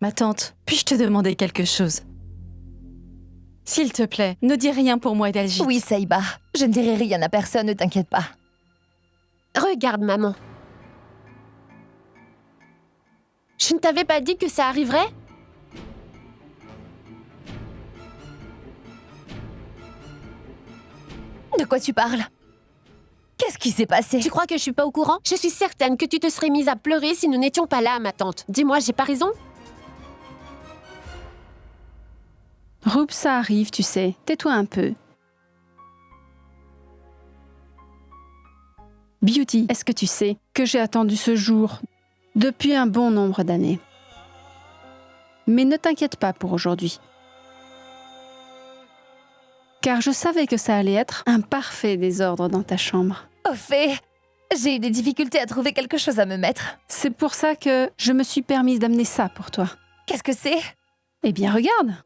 Ma tante, puis-je te demander quelque chose? S'il te plaît, ne dis rien pour moi, Dalgit. Oui, Saïba. Je ne dirai rien à personne, ne t'inquiète pas. Regarde, maman. Je ne t'avais pas dit que ça arriverait? De quoi tu parles? Qu'est-ce qui s'est passé? Tu crois que je suis pas au courant? Je suis certaine que tu te serais mise à pleurer si nous n'étions pas là, ma tante. Dis-moi, j'ai pas raison? Roop, ça arrive, tu sais. Tais-toi un peu. Beauty, est-ce que tu sais que j'ai attendu ce jour depuis un bon nombre d'années? Mais ne t'inquiète pas pour aujourd'hui. Car je savais que ça allait être un parfait désordre dans ta chambre. Au fait, j'ai eu des difficultés à trouver quelque chose à me mettre. C'est pour ça que je me suis permise d'amener ça pour toi. Qu'est-ce que c'est? Eh bien, regarde!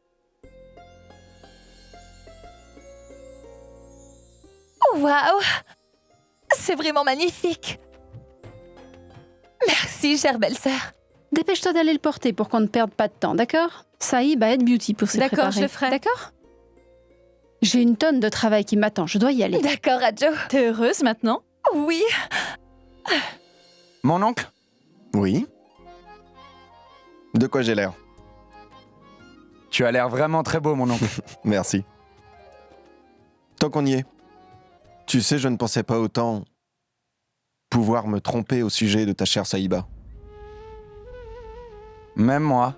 Waouh! C'est vraiment magnifique! Merci, chère belle-sœur. Dépêche-toi d'aller le porter pour qu'on ne perde pas de temps, d'accord? Saïb aide Beauty pour s'y préparer. D'accord, je le ferai. D'accord? J'ai une tonne de travail qui m'attend, je dois y aller. D'accord, Adjo. T'es heureuse maintenant? Oui. Mon oncle? Oui? De quoi j'ai l'air? Tu as l'air vraiment très beau, mon oncle. Merci. Tant qu'on y est. Tu sais, je ne pensais pas autant pouvoir me tromper au sujet de ta chère Saïba. Même moi.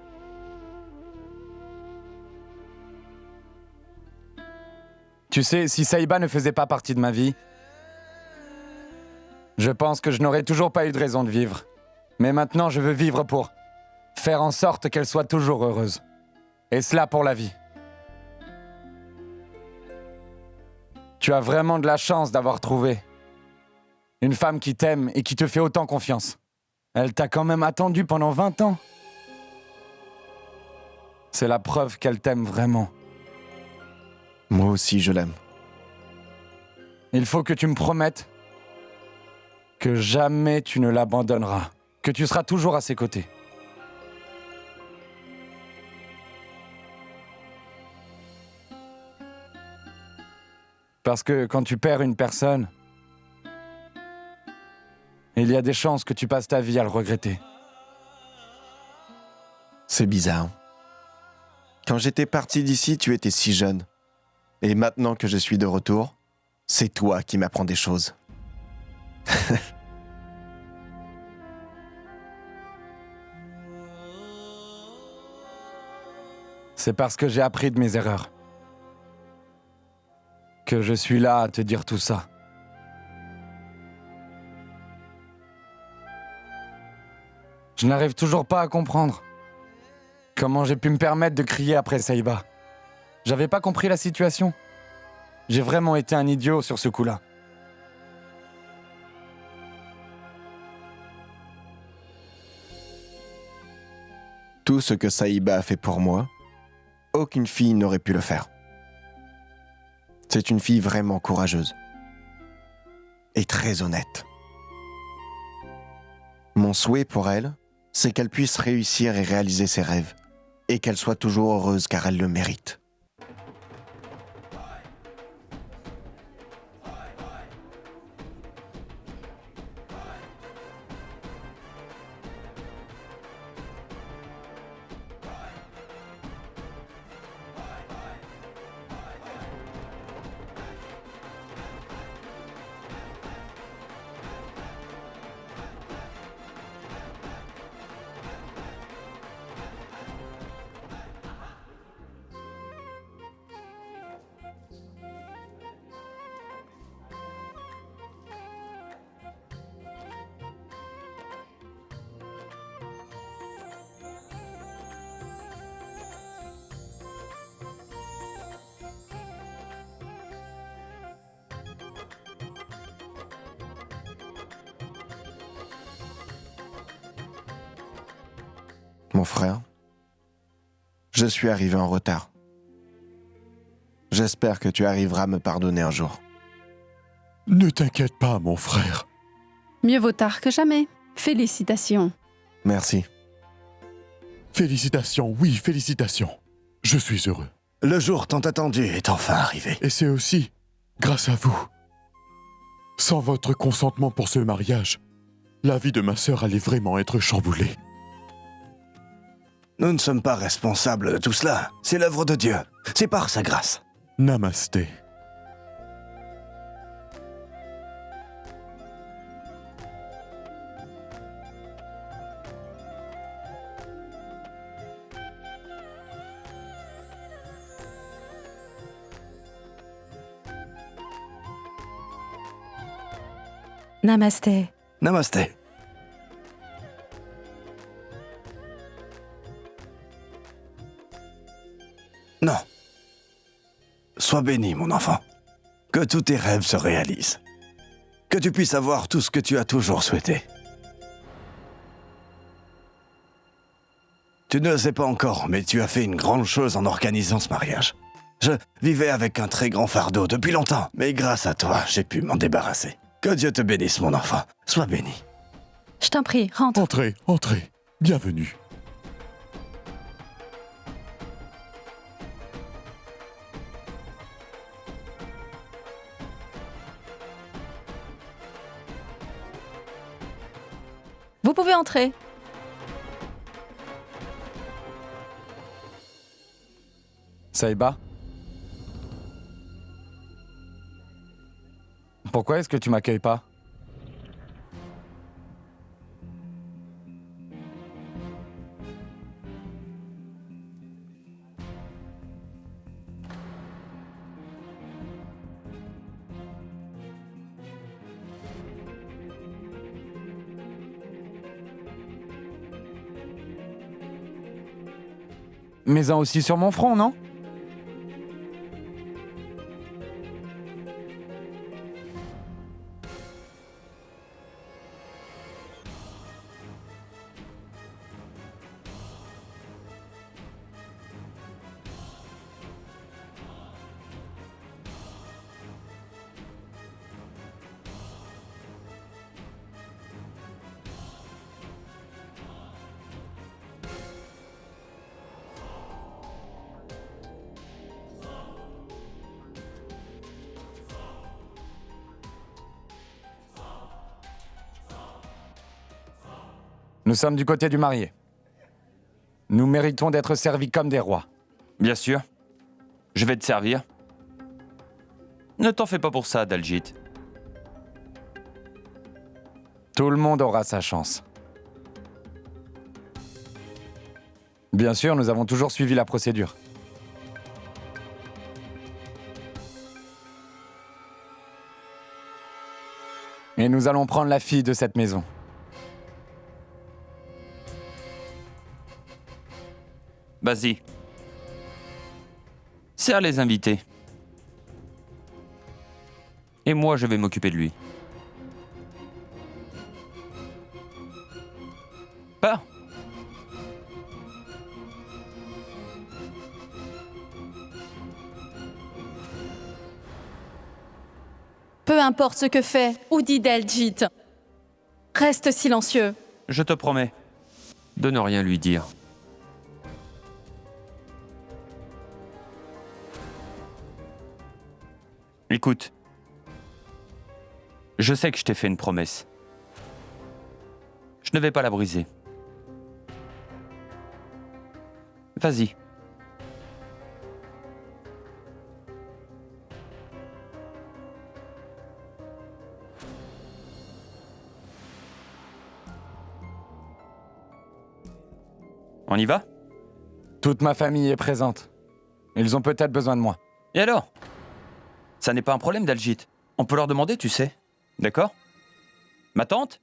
Tu sais, si Saïba ne faisait pas partie de ma vie, je pense que je n'aurais toujours pas eu de raison de vivre. Mais maintenant, je veux vivre pour faire en sorte qu'elle soit toujours heureuse. Et cela pour la vie. Tu as vraiment de la chance d'avoir trouvé une femme qui t'aime et qui te fait autant confiance. Elle t'a quand même attendu pendant 20 ans. C'est la preuve qu'elle t'aime vraiment. Moi aussi, je l'aime. Il faut que tu me promettes que jamais tu ne l'abandonneras, que tu seras toujours à ses côtés. Parce que quand tu perds une personne, il y a des chances que tu passes ta vie à le regretter. C'est bizarre. Quand j'étais parti d'ici, tu étais si jeune. Et maintenant que je suis de retour, c'est toi qui m'apprends des choses. C'est parce que j'ai appris de mes erreurs que je suis là à te dire tout ça. Je n'arrive toujours pas à comprendre comment j'ai pu me permettre de crier après Saïba. J'avais pas compris la situation. J'ai vraiment été un idiot sur ce coup-là. Tout ce que Saïba a fait pour moi, aucune fille n'aurait pu le faire. C'est une fille vraiment courageuse. Et très honnête. Mon souhait pour elle, c'est qu'elle puisse réussir et réaliser ses rêves. Et qu'elle soit toujours heureuse car elle le mérite. Mon frère, je suis arrivé en retard. J'espère que tu arriveras à me pardonner un jour. Ne t'inquiète pas, mon frère. Mieux vaut tard que jamais. Félicitations. Merci. Félicitations, oui, félicitations. Je suis heureux. Le jour tant attendu est enfin arrivé. Et c'est aussi grâce à vous. Sans votre consentement pour ce mariage, la vie de ma sœur allait vraiment être chamboulée. Nous ne sommes pas responsables de tout cela. C'est l'œuvre de Dieu. C'est par sa grâce. Namasté. Namasté. Namasté. Non. Sois béni, mon enfant. Que tous tes rêves se réalisent. Que tu puisses avoir tout ce que tu as toujours souhaité. Tu ne le sais pas encore, mais tu as fait une grande chose en organisant ce mariage. Je vivais avec un très grand fardeau depuis longtemps, mais grâce à toi, j'ai pu m'en débarrasser. Que Dieu te bénisse, mon enfant. Sois béni. Je t'en prie, rentre. Entrez, entrez. Bienvenue. Vous pouvez entrer. Saïba? Pourquoi est-ce que tu m'accueilles pas? Mets-en aussi sur mon front, non? Nous sommes du côté du marié. Nous méritons d'être servis comme des rois. Bien sûr. Je vais te servir. Ne t'en fais pas pour ça, Daljit. Tout le monde aura sa chance. Bien sûr, nous avons toujours suivi la procédure. Et nous allons prendre la fille de cette maison. Vas-y. Serre les invités. Et moi, je vais m'occuper de lui. Pars. Peu importe ce que fait ou dit Daljit, reste silencieux. Je te promets de ne rien lui dire. Écoute, je sais que je t'ai fait une promesse. Je ne vais pas la briser. Vas-y. On y va? Toute ma famille est présente. Ils ont peut-être besoin de moi. Et alors? Ça n'est pas un problème, Daljit. On peut leur demander, tu sais. D'accord? Ma tante?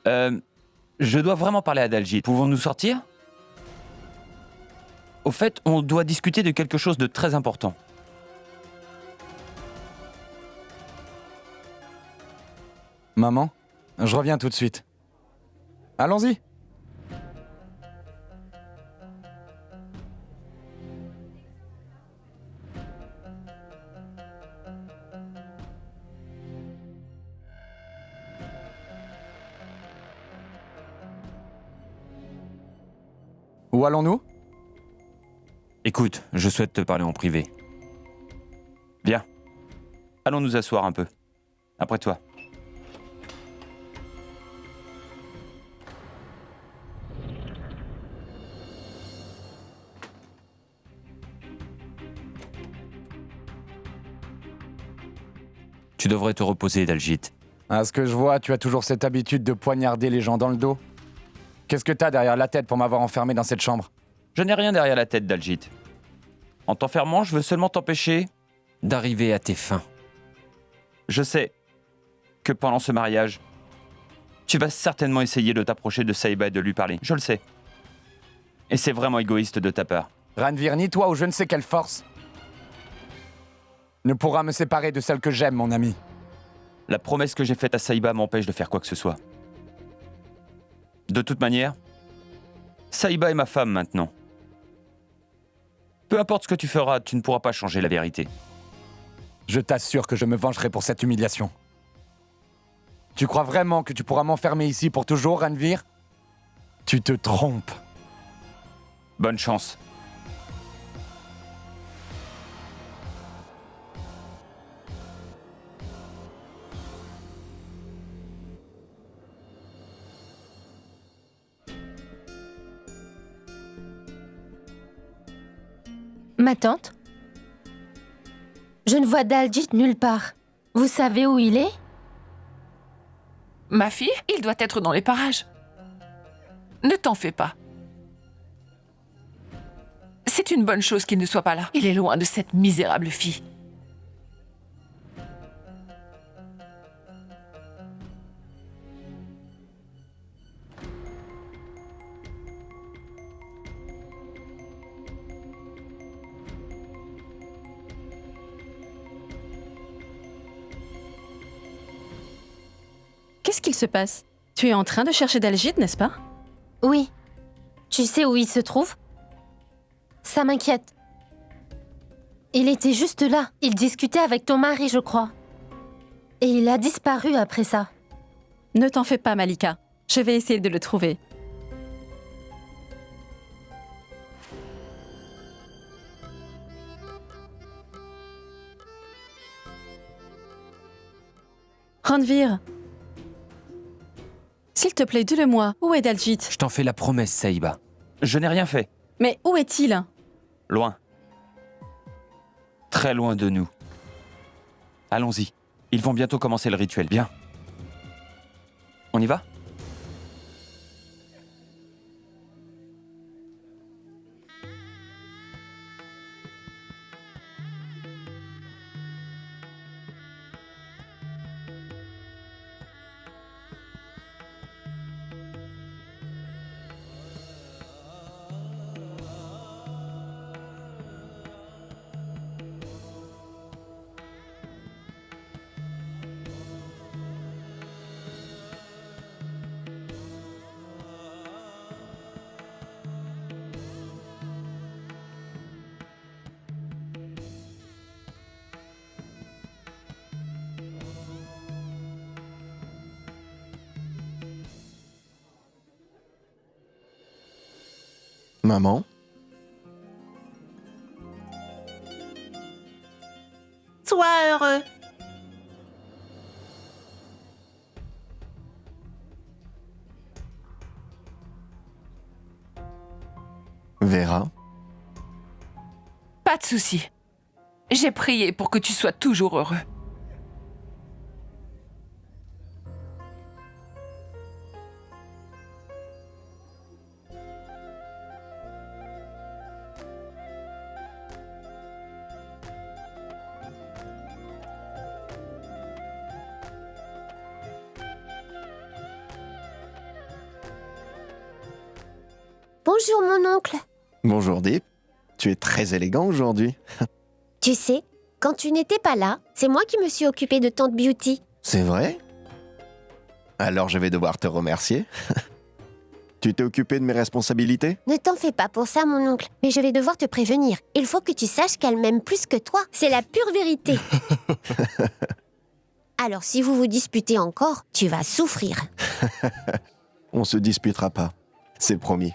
Je dois vraiment parler à Daljit. Pouvons-nous sortir? Au fait, on doit discuter de quelque chose de très important. Maman, je reviens tout de suite. Allons-y. Où allons-nous? Écoute, je souhaite te parler en privé. Viens, allons nous asseoir un peu. Après toi. Tu devrais te reposer, Dalgit. À ce que je vois, tu as toujours cette habitude de poignarder les gens dans le dos. Qu'est-ce que t'as derrière la tête pour m'avoir enfermé dans cette chambre? Je n'ai rien derrière la tête, Dalgit. En t'enfermant, je veux seulement t'empêcher d'arriver à tes fins. Je sais que pendant ce mariage, tu vas certainement essayer de t'approcher de Saïba et de lui parler. Je le sais. Et c'est vraiment égoïste de ta part. Ranveer, ni toi ou je ne sais quelle force ne pourra me séparer de celle que j'aime, mon ami. La promesse que j'ai faite à Saïba m'empêche de faire quoi que ce soit. De toute manière, Saïba est ma femme maintenant. Peu importe ce que tu feras, tu ne pourras pas changer la vérité. Je t'assure que je me vengerai pour cette humiliation. Tu crois vraiment que tu pourras m'enfermer ici pour toujours, Ranveer? Tu te trompes. Bonne chance. Ma tante? Je ne vois Dalgit nulle part. Vous savez où il est? Ma fille, il doit être dans les parages. Ne t'en fais pas. C'est une bonne chose qu'il ne soit pas là. Il est loin de cette misérable fille. Qu'est-ce qu'il se passe? Tu es en train de chercher Dalgit, n'est-ce pas? Oui. Tu sais où il se trouve? Ça m'inquiète. Il était juste là. Il discutait avec ton mari, je crois. Et il a disparu après ça. Ne t'en fais pas, Malika. Je vais essayer de le trouver. Ranveer, s'il te plaît, dis-le-moi. Où est Dalgit? Je t'en fais la promesse, Saïba. Je n'ai rien fait. Mais où est-il? Loin. Très loin de nous. Allons-y. Ils vont bientôt commencer le rituel. Bien. On y va? Maman? Sois heureux. Vera? Pas de souci. J'ai prié pour que tu sois toujours heureux. Bonjour mon oncle. Bonjour Deep. Tu es très élégant aujourd'hui. Tu sais, quand tu n'étais pas là, c'est moi qui me suis occupée de Tante Beauty. C'est vrai? Alors je vais devoir te remercier. Tu t'es occupé de mes responsabilités? Ne t'en fais pas pour ça mon oncle, mais je vais devoir te prévenir. Il faut que tu saches qu'elle m'aime plus que toi. C'est la pure vérité. Alors si vous vous disputez encore, tu vas souffrir. On se disputera pas. C'est promis.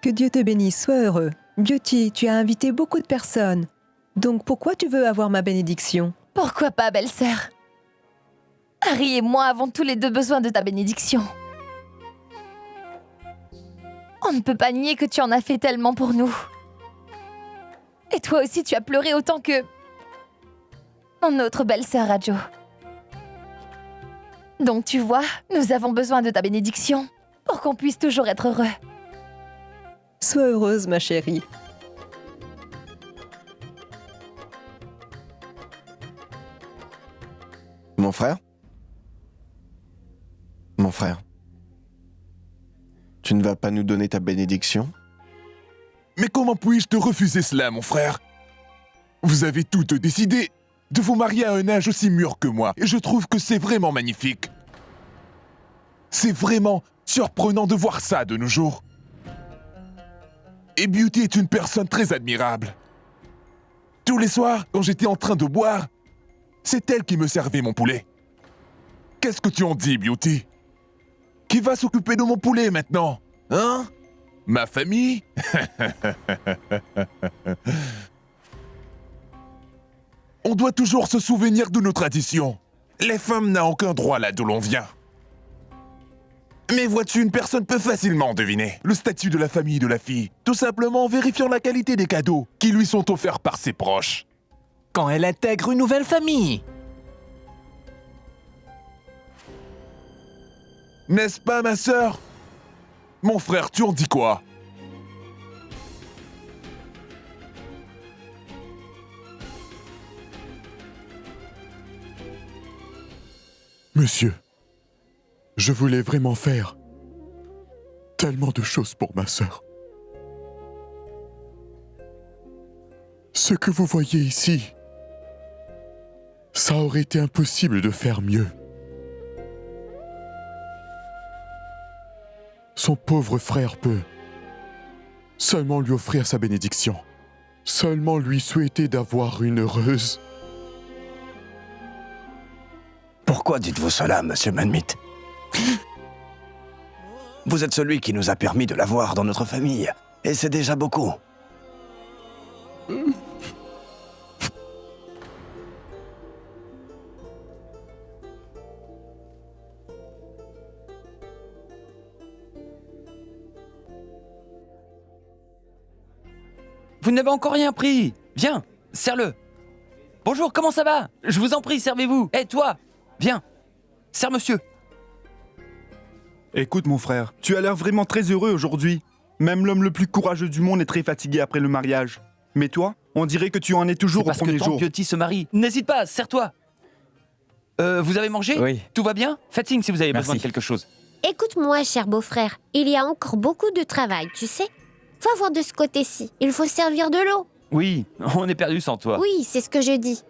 Que Dieu te bénisse, sois heureux. Beauty, tu as invité beaucoup de personnes. Donc pourquoi tu veux avoir ma bénédiction? Pourquoi pas, belle-sœur? Harry et moi avons tous les deux besoin de ta bénédiction. On ne peut pas nier que tu en as fait tellement pour nous. Et toi aussi, tu as pleuré autant que... mon autre belle-sœur, Rajo. Donc tu vois, nous avons besoin de ta bénédiction pour qu'on puisse toujours être heureux. Sois heureuse, ma chérie. Mon frère? Mon frère, tu ne vas pas nous donner ta bénédiction? Mais comment puis-je te refuser cela, mon frère? Vous avez toutes décidé de vous marier à un âge aussi mûr que moi, et je trouve que c'est vraiment magnifique. C'est vraiment surprenant de voir ça de nos jours. Et Beauty est une personne très admirable. Tous les soirs, quand j'étais en train de boire, c'est elle qui me servait mon poulet. Qu'est-ce que tu en dis, Beauty? Qui va s'occuper de mon poulet maintenant? Hein? Ma famille? On doit toujours se souvenir de nos traditions. Les femmes n'ont aucun droit là d'où l'on vient. Mais vois-tu, une personne peut facilement deviner le statut de la famille de la fille, tout simplement en vérifiant la qualité des cadeaux qui lui sont offerts par ses proches. Quand elle intègre une nouvelle famille. N'est-ce pas, ma sœur? Mon frère, tu en dis quoi? Monsieur, je voulais vraiment faire tellement de choses pour ma sœur. Ce que vous voyez ici, ça aurait été impossible de faire mieux. Son pauvre frère peut seulement lui offrir sa bénédiction, seulement lui souhaiter d'avoir une heureuse. Pourquoi dites-vous cela, monsieur Manmith? Vous êtes celui qui nous a permis de l'avoir dans notre famille, et c'est déjà beaucoup. Vous n'avez encore rien pris. Viens, serre-le. Bonjour, comment ça va? Je vous en prie, servez-vous. Hé, toi, viens. Serre monsieur. Écoute mon frère, tu as l'air vraiment très heureux aujourd'hui. Même l'homme le plus courageux du monde est très fatigué après le mariage. Mais toi, on dirait que tu en es toujours au premier jour. Parce que ton Beauty se marie. N'hésite pas, serre-toi. Vous avez mangé? Oui. Tout va bien? Faites signe si vous avez besoin de quelque chose. Écoute-moi, cher beau-frère, il y a encore beaucoup de travail, tu sais. Va voir de ce côté-ci, il faut servir de l'eau. Oui, on est perdu sans toi. Oui, c'est ce que je dis.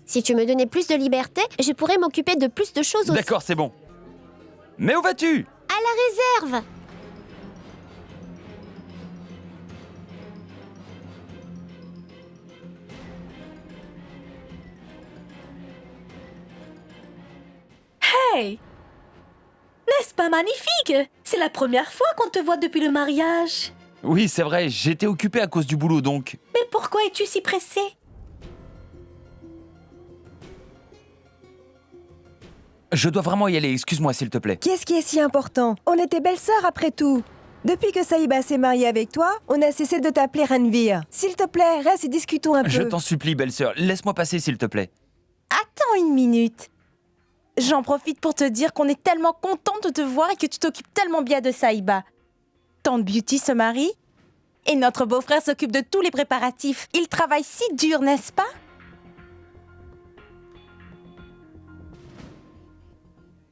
Si tu me donnais plus de liberté, je pourrais m'occuper de plus de choses aussi. D'accord, c'est bon. Mais où vas-tu? À la réserve. Hey! N'est-ce pas magnifique? C'est la première fois qu'on te voit depuis le mariage. Oui, c'est vrai, j'étais occupé à cause du boulot donc. Mais pourquoi es-tu si pressé? Je dois vraiment y aller, excuse-moi s'il te plaît. Qu'est-ce qui est si important? On était belles-sœurs après tout. Depuis que Saïba s'est mariée avec toi, on a cessé de t'appeler Ranveer. S'il te plaît, reste et discutons un peu. Je t'en supplie, belle-sœur, laisse-moi passer s'il te plaît. Attends une minute. J'en profite pour te dire qu'on est tellement content de te voir et que tu t'occupes tellement bien de Saïba. Tante Beauty se marie et notre beau-frère s'occupe de tous les préparatifs. Il travaille si dur, n'est-ce pas?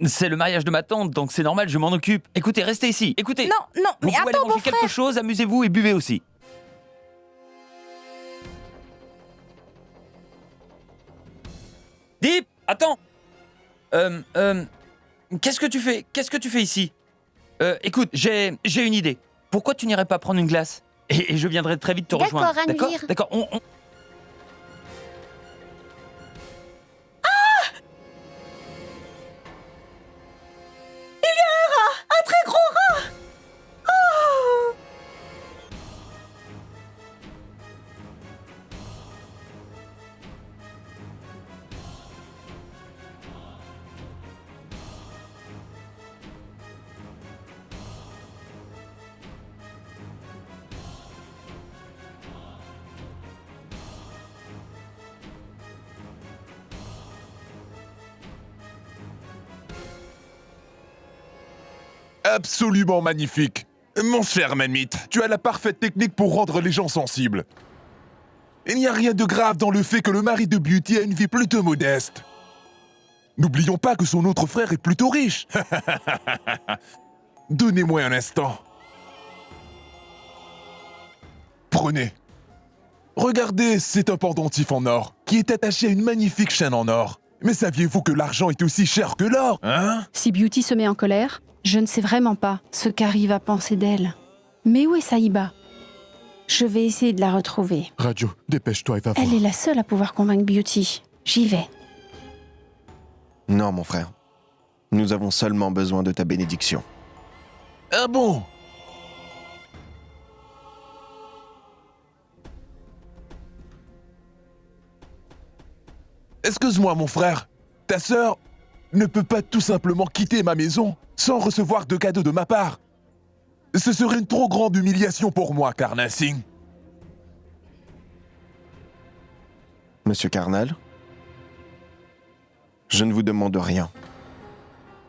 C'est le mariage de ma tante, donc c'est normal, je m'en occupe. Écoutez, restez ici, écoutez. Non, non, mais vous pouvez attends, aller manger beau-frère. quelque chose, amusez-vous et buvez aussi. Deep, attends. Qu'est-ce que tu fais? Qu'est-ce que tu fais ici? Écoute, j'ai une idée. Pourquoi tu n'irais pas prendre une glace et je viendrai très vite te rejoindre. D'accord, Ranveer. d'accord. Un très gros rat! Oh! Absolument magnifique. Mon cher Manmite, tu as la parfaite technique pour rendre les gens sensibles. Il n'y a rien de grave dans le fait que le mari de Beauty a une vie plutôt modeste. N'oublions pas que son autre frère est plutôt riche. Donnez-moi un instant. Prenez. Regardez, c'est un pendentif en or qui est attaché à une magnifique chaîne en or. Mais saviez-vous que l'argent est aussi cher que l'or, hein? Si Beauty se met en colère, je ne sais vraiment pas ce qu'Harry va penser d'elle. Mais où est Saïba? Je vais essayer de la retrouver. Radio, dépêche-toi et va voir. Elle est la seule à pouvoir convaincre Beauty. J'y vais. Non, mon frère. Nous avons seulement besoin de ta bénédiction. Ah bon? Excuse-moi, mon frère. Ta sœur ne peut pas tout simplement quitter ma maison sans recevoir de cadeaux de ma part. Ce serait une trop grande humiliation pour moi, Carnassing. Monsieur Carnal, je ne vous demande rien.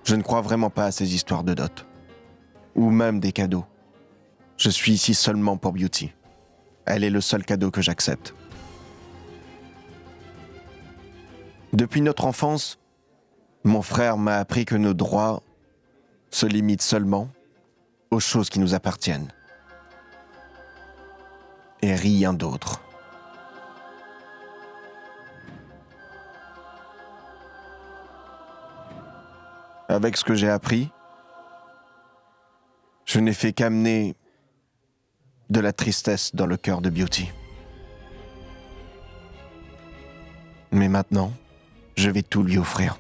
Je ne crois vraiment pas à ces histoires de dot. Ou même des cadeaux. Je suis ici seulement pour Beauty. Elle est le seul cadeau que j'accepte. Depuis notre enfance, mon frère m'a appris que nos droits se limitent seulement aux choses qui nous appartiennent. Et rien d'autre. Avec ce que j'ai appris, je n'ai fait qu'amener de la tristesse dans le cœur de Beauty. Mais maintenant, je vais tout lui offrir.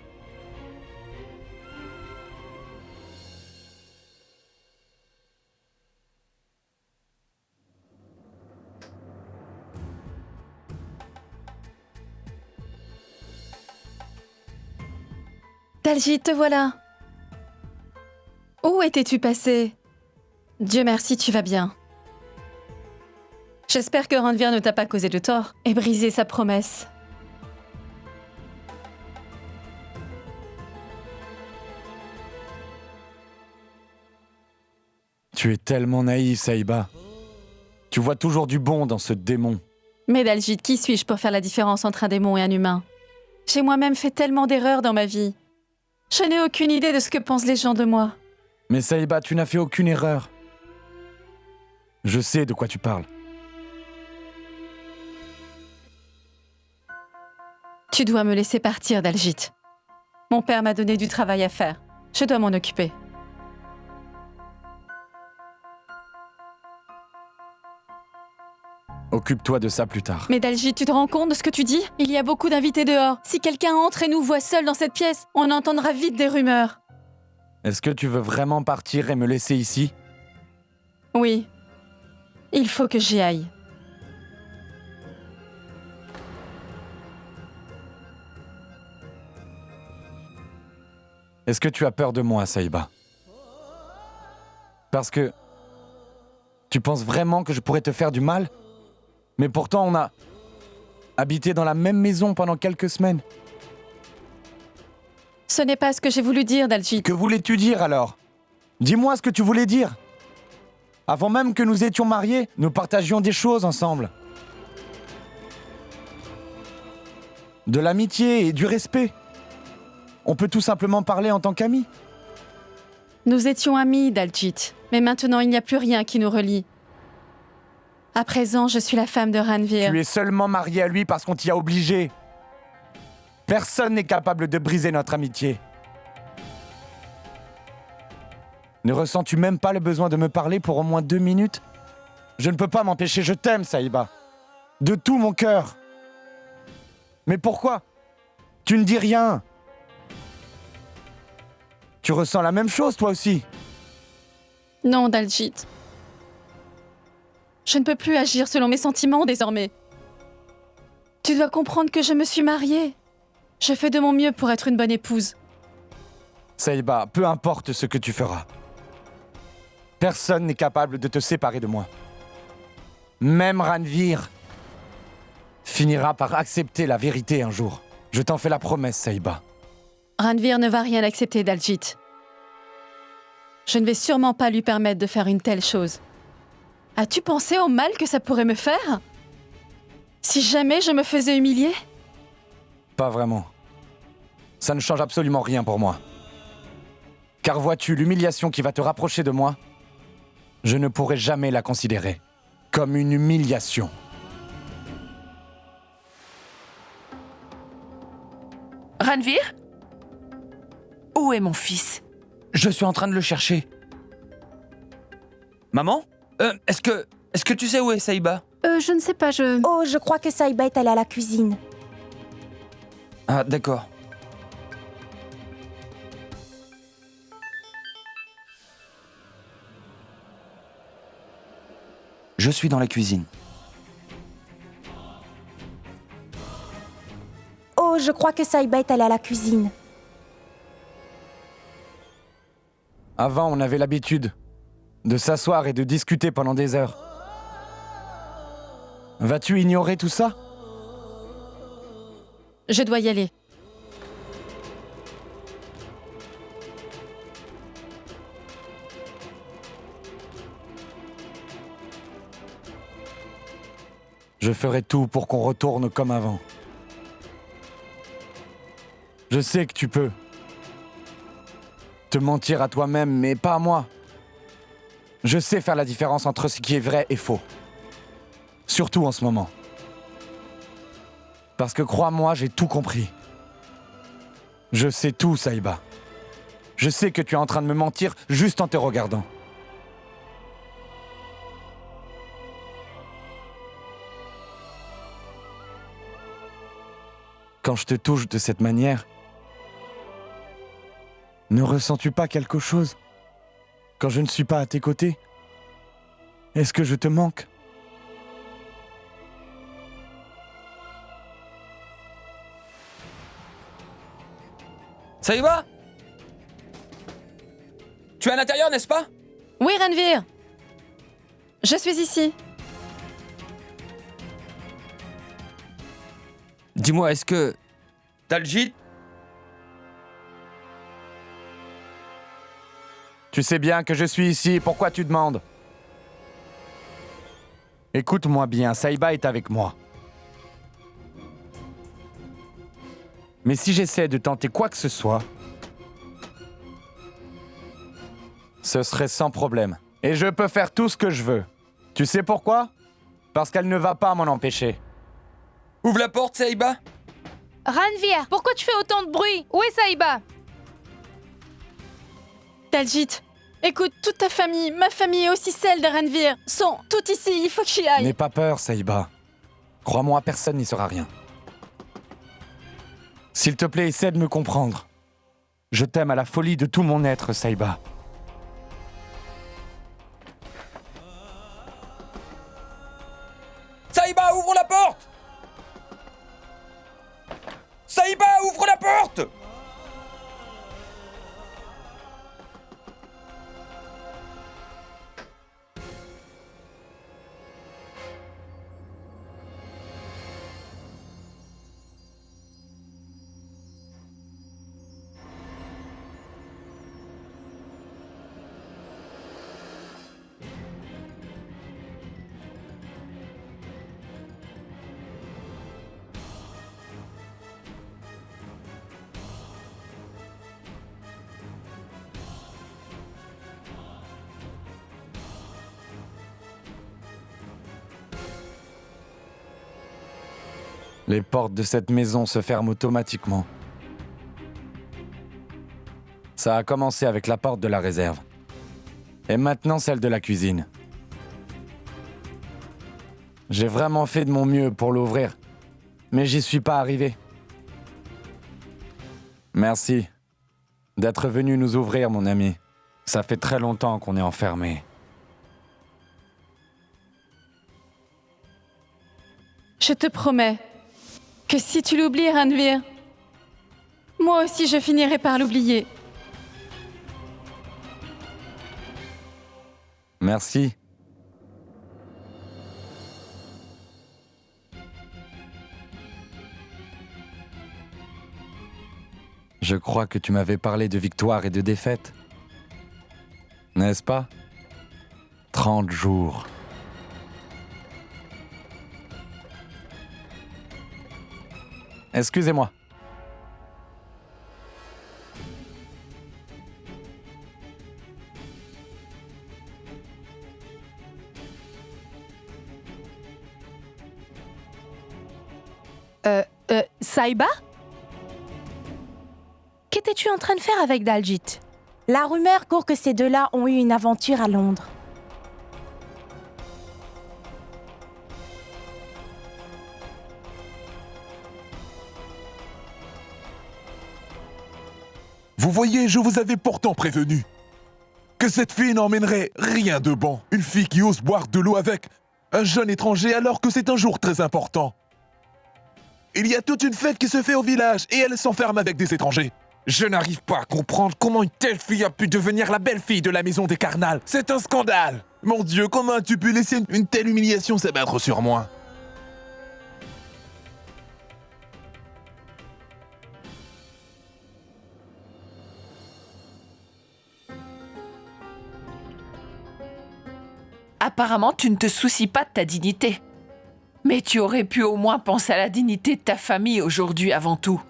Dalgit, te voilà. Où étais-tu passé? Dieu merci, tu vas bien. J'espère que Ranvir ne t'a pas causé de tort et brisé sa promesse. Tu es tellement naïve, Saïba. Tu vois toujours du bon dans ce démon. Mais Dalgit, qui suis-je pour faire la différence entre un démon et un humain? J'ai moi-même fait tellement d'erreurs dans ma vie. Je n'ai aucune idée de ce que pensent les gens de moi. Mais Saïba, tu n'as fait aucune erreur. Je sais de quoi tu parles. Tu dois me laisser partir, Dalgit. Mon père m'a donné du travail à faire. Je dois m'en occuper. Occupe-toi de ça plus tard. Mais Dalgit, tu te rends compte de ce que tu dis? Il y a beaucoup d'invités dehors. Si quelqu'un entre et nous voit seuls dans cette pièce, on entendra vite des rumeurs. Est-ce que tu veux vraiment partir et me laisser ici? Oui. Il faut que j'y aille. Est-ce que tu as peur de moi, Saïba? Parce que... Tu penses vraiment que je pourrais te faire du mal? Mais pourtant, on a habité dans la même maison pendant quelques semaines. Ce n'est pas ce que j'ai voulu dire, Dalgit. Que voulais-tu dire alors? Dis-moi ce que tu voulais dire. Avant même que nous étions mariés, nous partagions des choses ensemble. De l'amitié et du respect. On peut tout simplement parler en tant qu'amis. Nous étions amis, Dalgit. Mais maintenant, il n'y a plus rien qui nous relie. À présent, je suis la femme de Ranvir. Tu es seulement mariée à lui parce qu'on t'y a obligé. Personne n'est capable de briser notre amitié. Ne ressens-tu même pas le besoin de me parler pour au moins 2 minutes? Je ne peux pas m'empêcher, je t'aime, Saïba. De tout mon cœur. Mais pourquoi? Tu ne dis rien. Tu ressens la même chose, toi aussi? Non, Dalgit. Je ne peux plus agir selon mes sentiments désormais. Tu dois comprendre que je me suis mariée. Je fais de mon mieux pour être une bonne épouse. Saïba, peu importe ce que tu feras. Personne n'est capable de te séparer de moi. Même Ranvir finira par accepter la vérité un jour. Je t'en fais la promesse, Saïba. Ranvir ne va rien accepter, Dalgit. Je ne vais sûrement pas lui permettre de faire une telle chose. As-tu pensé au mal que ça pourrait me faire? Si jamais je me faisais humilier? Pas vraiment. Ça ne change absolument rien pour moi. Car vois-tu, l'humiliation qui va te rapprocher de moi, je ne pourrai jamais la considérer comme une humiliation. Ranvir? Où est mon fils? Je suis en train de le chercher. Maman? Est-ce que tu sais où est Saïba? Je ne sais pas, Oh, je crois que Saïba est allée à la cuisine. Ah, d'accord. Je suis dans la cuisine. Oh, je crois que Saïba est allée à la cuisine. Avant, on avait l'habitude de s'asseoir et de discuter pendant des heures. Vas-tu ignorer tout ça? Je dois y aller. Je ferai tout pour qu'on retourne comme avant. Je sais que tu peux te mentir à toi-même, mais pas à moi. Je sais faire la différence entre ce qui est vrai et faux. Surtout en ce moment. Parce que crois-moi, j'ai tout compris. Je sais tout, Saïba. Je sais que tu es en train de me mentir juste en te regardant. Quand je te touche de cette manière, ne ressens-tu pas quelque chose? Quand je ne suis pas à tes côtés? Est-ce que je te manque? Saïba? Tu es à l'intérieur, n'est-ce pas? Oui, Ranvir. Je suis ici. Dis-moi, est-ce que... Daljeet? Tu sais bien que je suis ici, pourquoi tu demandes? Écoute-moi bien, Saïba est avec moi. Mais si j'essaie de tenter quoi que ce soit, ce serait sans problème. Et je peux faire tout ce que je veux. Tu sais pourquoi? Parce qu'elle ne va pas m'en empêcher. Ouvre la porte, Saïba. Ranvir, pourquoi tu fais autant de bruit? Où est Saïba? Daljeet, écoute, toute ta famille, ma famille et aussi celle de Ranvir, sont toutes ici, il faut que j'y aille. N'aie pas peur, Saïba. Crois-moi, personne n'y sera rien. S'il te plaît, essaie de me comprendre. Je t'aime à la folie de tout mon être, Saïba. Saïba, ouvre la porte! Saïba, ouvre la porte! Les portes de cette maison se ferment automatiquement. Ça a commencé avec la porte de la réserve. Et maintenant celle de la cuisine. J'ai vraiment fait de mon mieux pour l'ouvrir, mais j'y suis pas arrivé. Merci d'être venu nous ouvrir, mon ami. Ça fait très longtemps qu'on est enfermés. Je te promets que si tu l'oublies, Ranvir, moi aussi je finirai par l'oublier. Merci. Je crois que tu m'avais parlé de victoire et de défaite. N'est-ce pas? 30 jours. Excusez-moi. Saïba? Qu'étais-tu en train de faire avec Daljit? La rumeur court que ces deux-là ont eu une aventure à Londres. Vous voyez, je vous avais pourtant prévenu que cette fille n'emmènerait rien de bon. Une fille qui ose boire de l'eau avec un jeune étranger alors que c'est un jour très important. Il y a toute une fête qui se fait au village et elle s'enferme avec des étrangers. Je n'arrive pas à comprendre comment une telle fille a pu devenir la belle-fille de la maison des Carnal. C'est un scandale. Mon Dieu, comment as-tu pu laisser une telle humiliation s'abattre sur moi? Apparemment, tu ne te soucies pas de ta dignité. Mais tu aurais pu au moins penser à la dignité de ta famille aujourd'hui avant tout.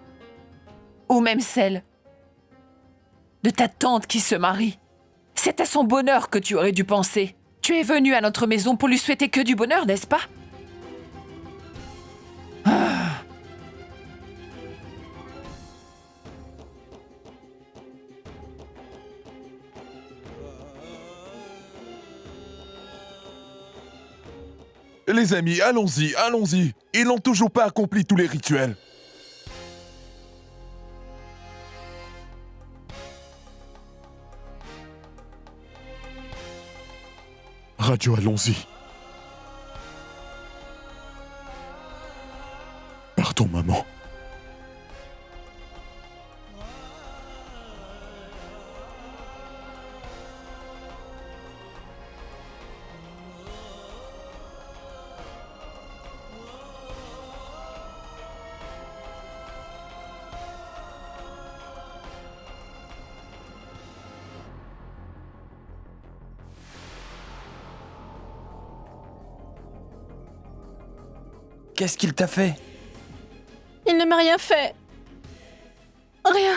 Ou même celle de ta tante qui se marie. C'est à son bonheur que tu aurais dû penser. Tu es venu à notre maison pour lui souhaiter que du bonheur, n'est-ce pas? Les amis, allons-y, allons-y. Ils n'ont toujours pas accompli tous les rituels. Radio, allons-y. Pardon, maman. Qu'est-ce qu'il t'a fait? Il ne m'a rien fait. Rien.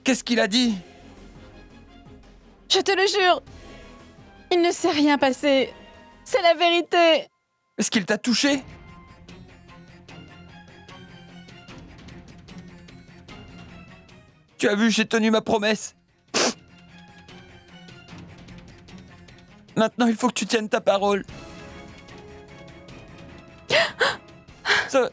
Qu'est-ce qu'il a dit? Je te le jure. Il ne s'est rien passé. C'est la vérité. Est-ce qu'il t'a touché? Tu as vu, j'ai tenu ma promesse. Maintenant, il faut que tu tiennes ta parole. Ça...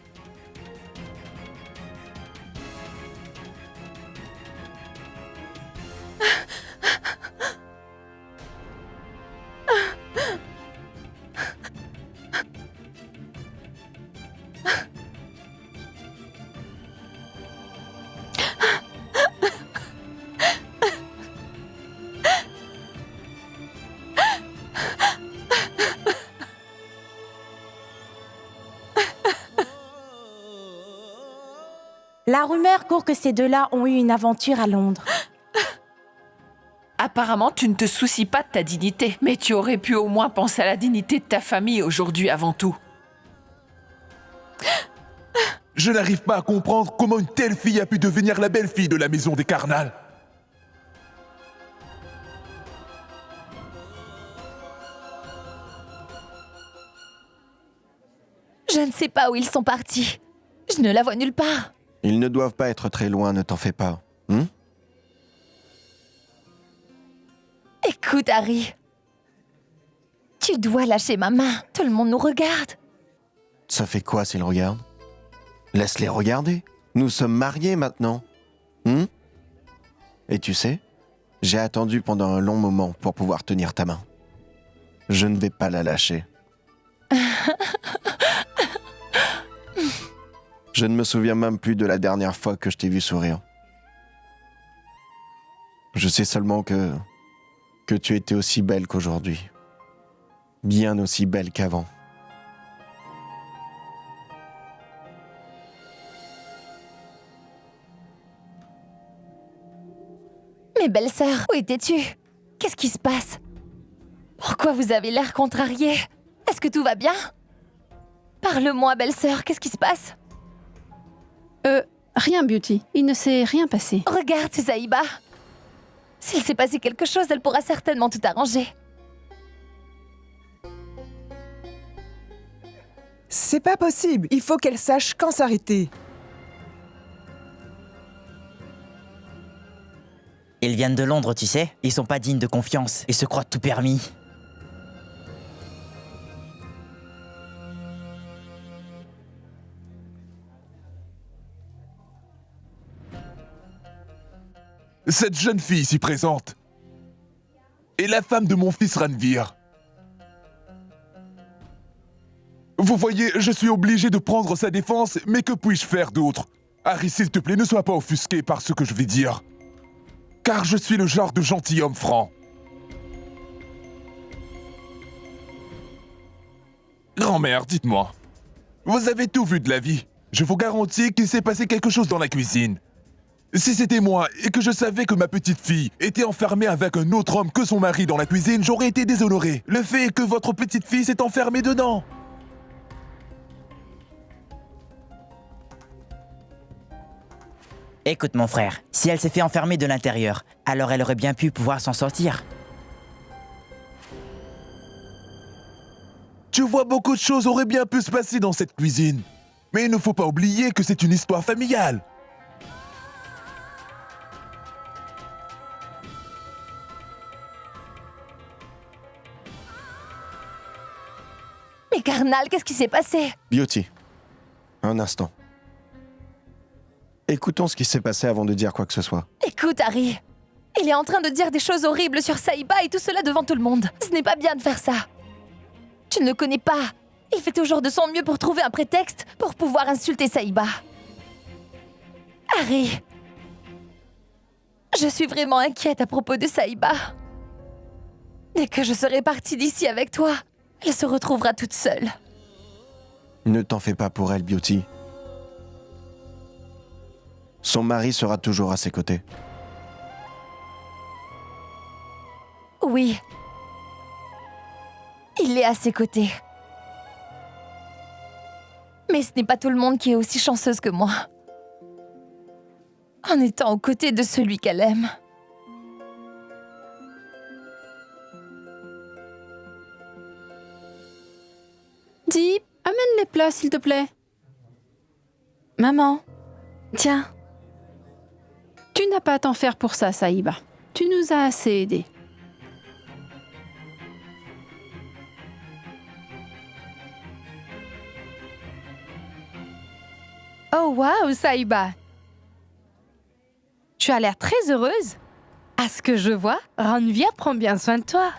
La rumeur court que ces deux-là ont eu une aventure à Londres. Apparemment, tu ne te soucies pas de ta dignité. Mais tu aurais pu au moins penser à la dignité de ta famille aujourd'hui avant tout. Je n'arrive pas à comprendre comment une telle fille a pu devenir la belle-fille de la maison des Carnal. Je ne sais pas où ils sont partis. Je ne la vois nulle part. Ils ne doivent pas être très loin, ne t'en fais pas. Écoute, Harry. Tu dois lâcher ma main. Tout le monde nous regarde. Ça fait quoi s'ils regardent? Laisse-les regarder. Nous sommes mariés maintenant. Et tu sais, j'ai attendu pendant un long moment pour pouvoir tenir ta main. Je ne vais pas la lâcher. Je ne me souviens même plus de la dernière fois que je t'ai vu sourire. Je sais seulement que tu étais aussi belle qu'aujourd'hui. Bien aussi belle qu'avant. Mes belles sœurs, où étais-tu? Qu'est-ce qui se passe? Pourquoi vous avez l'air contrariée? Est-ce que tout va bien? Parle-moi, belle-sœur, qu'est-ce qui se passe? Rien, Beauty. Il ne s'est rien passé. Regarde, c'est Saïba. S'il s'est passé quelque chose, elle pourra certainement tout arranger. C'est pas possible. Il faut qu'elle sache quand s'arrêter. Ils viennent de Londres, tu sais. Ils sont pas dignes de confiance. Ils se croient tout permis. Cette jeune fille ici présente est la femme de mon fils Ranvir. Vous voyez, je suis obligé de prendre sa défense, mais que puis-je faire d'autre? Harry, s'il te plaît, ne sois pas offusqué par ce que je vais dire. Car je suis le genre de gentilhomme franc. Grand-mère, dites-moi. Vous avez tout vu de la vie. Je vous garantis qu'il s'est passé quelque chose dans la cuisine. Si c'était moi et que je savais que ma petite fille était enfermée avec un autre homme que son mari dans la cuisine, j'aurais été déshonoré. Le fait est que votre petite fille s'est enfermée dedans. Écoute mon frère, si elle s'est fait enfermer de l'intérieur, alors elle aurait bien pu pouvoir s'en sortir. Tu vois, beaucoup de choses auraient bien pu se passer dans cette cuisine. Mais il ne faut pas oublier que c'est une histoire familiale. Mais Karnal, qu'est-ce qui s'est passé? Beauty, un instant. Écoutons ce qui s'est passé avant de dire quoi que ce soit. Écoute, Harry. Il est en train de dire des choses horribles sur Saïba et tout cela devant tout le monde. Ce n'est pas bien de faire ça. Tu ne le connais pas. Il fait toujours de son mieux pour trouver un prétexte pour pouvoir insulter Saïba. Harry. Je suis vraiment inquiète à propos de Saïba. Dès que je serai partie d'ici avec toi, elle se retrouvera toute seule. Ne t'en fais pas pour elle, Beauty. Son mari sera toujours à ses côtés. Oui. Il est à ses côtés. Mais ce n'est pas tout le monde qui est aussi chanceuse que moi. En étant aux côtés de celui qu'elle aime. Deep, amène les plats, s'il te plaît. Maman, tiens. Tu n'as pas à t'en faire pour ça, Saïba. Tu nous as assez aidés. Oh waouh, Saïba. Tu as l'air très heureuse. À ce que je vois, Ranvir prend bien soin de toi.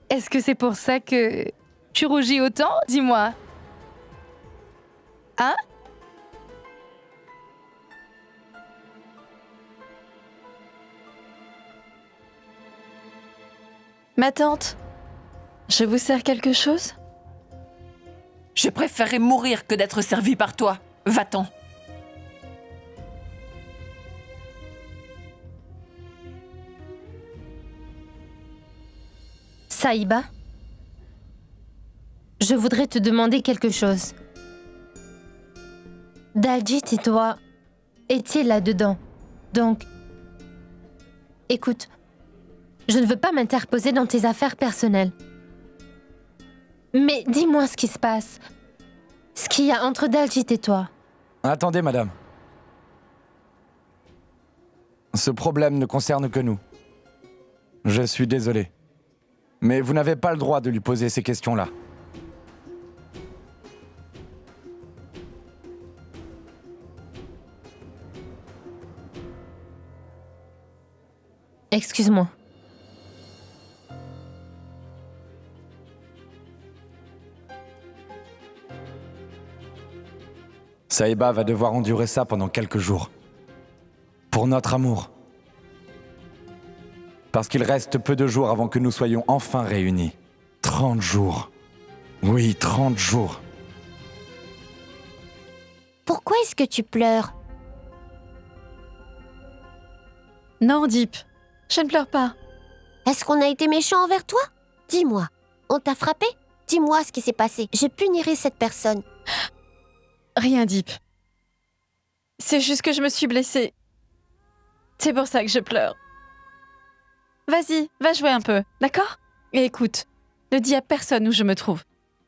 Est-ce que c'est pour ça que tu rougis autant? Dis-moi. Hein? Ma tante, je vous sers quelque chose? Je préférerais mourir que d'être servie par toi. Va-t'en. Saïba, je voudrais te demander quelque chose. Daljit et toi étiez là-dedans. Donc, écoute, je ne veux pas m'interposer dans tes affaires personnelles. Mais dis-moi ce qui se passe. Ce qu'il y a entre Daljit et toi. Attendez, madame. Ce problème ne concerne que nous. Je suis désolé. Mais vous n'avez pas le droit de lui poser ces questions-là. Excuse-moi. Saïba va devoir endurer ça pendant quelques jours. Pour notre amour. Parce qu'il reste peu de jours avant que nous soyons enfin réunis. 30 jours. Oui, 30 jours. Pourquoi est-ce que tu pleures? Non, Deep. Je ne pleure pas. Est-ce qu'on a été méchant envers toi? Dis-moi, on t'a frappé? Dis-moi ce qui s'est passé. Je punirai cette personne. Rien, Deep. C'est juste que je me suis blessée. C'est pour ça que je pleure. Vas-y, va jouer un peu, d'accord? Et écoute, ne dis à personne où je me trouve.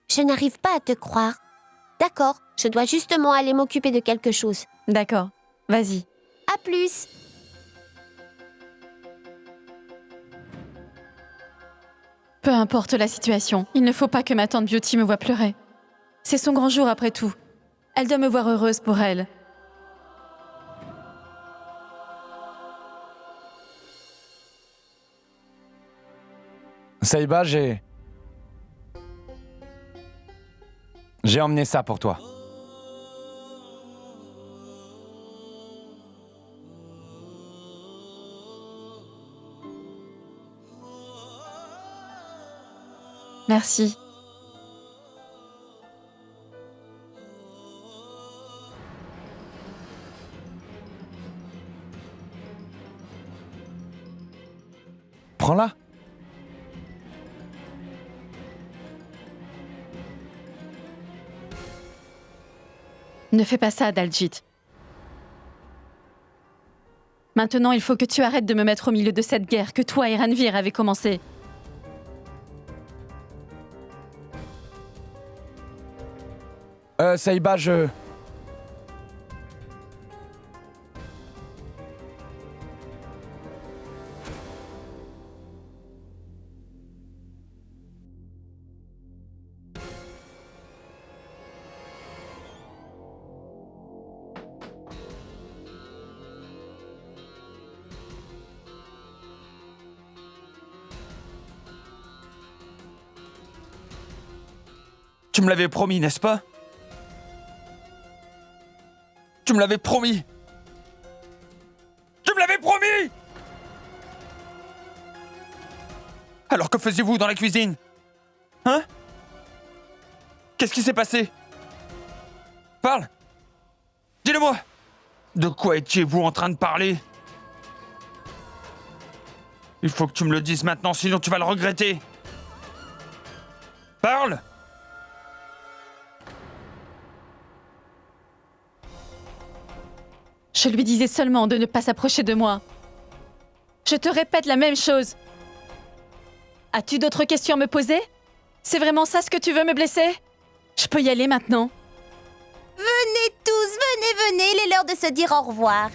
Je n'arrive pas à te croire. D'accord, je dois justement aller m'occuper de quelque chose. D'accord, vas-y. À plus. Peu importe la situation, il ne faut pas que ma tante Beauty me voie pleurer. C'est son grand jour après tout. Elle doit me voir heureuse pour elle. Saïba, j'ai emmené ça pour toi. Merci. Prends-la. Ne fais pas ça, Daljit. Maintenant, il faut que tu arrêtes de me mettre au milieu de cette guerre que toi et Ranvir avez commencée. Saïba, je... Tu me l'avais promis, n'est-ce pas? Tu me l'avais promis! Tu me l'avais promis! Alors que faisiez-vous dans la cuisine? Hein? Qu'est-ce qui s'est passé? Parle! Dis-le-moi! De quoi étiez-vous en train de parler? Il faut que tu me le dises maintenant, sinon tu vas le regretter. Parle! Je lui disais seulement de ne pas s'approcher de moi. Je te répète la même chose. As-tu d'autres questions à me poser? C'est vraiment ça ce que tu veux me blesser? Je peux y aller maintenant. Venez tous, venez, il est l'heure de se dire au revoir.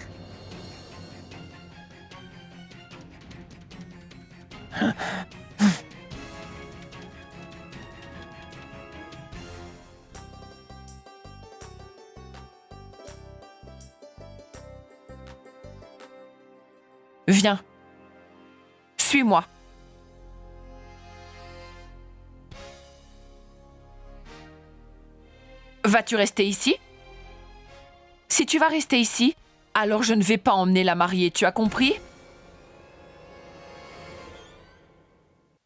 Viens. Suis-moi. Vas-tu rester ici? Si tu vas rester ici, alors je ne vais pas emmener la mariée, tu as compris?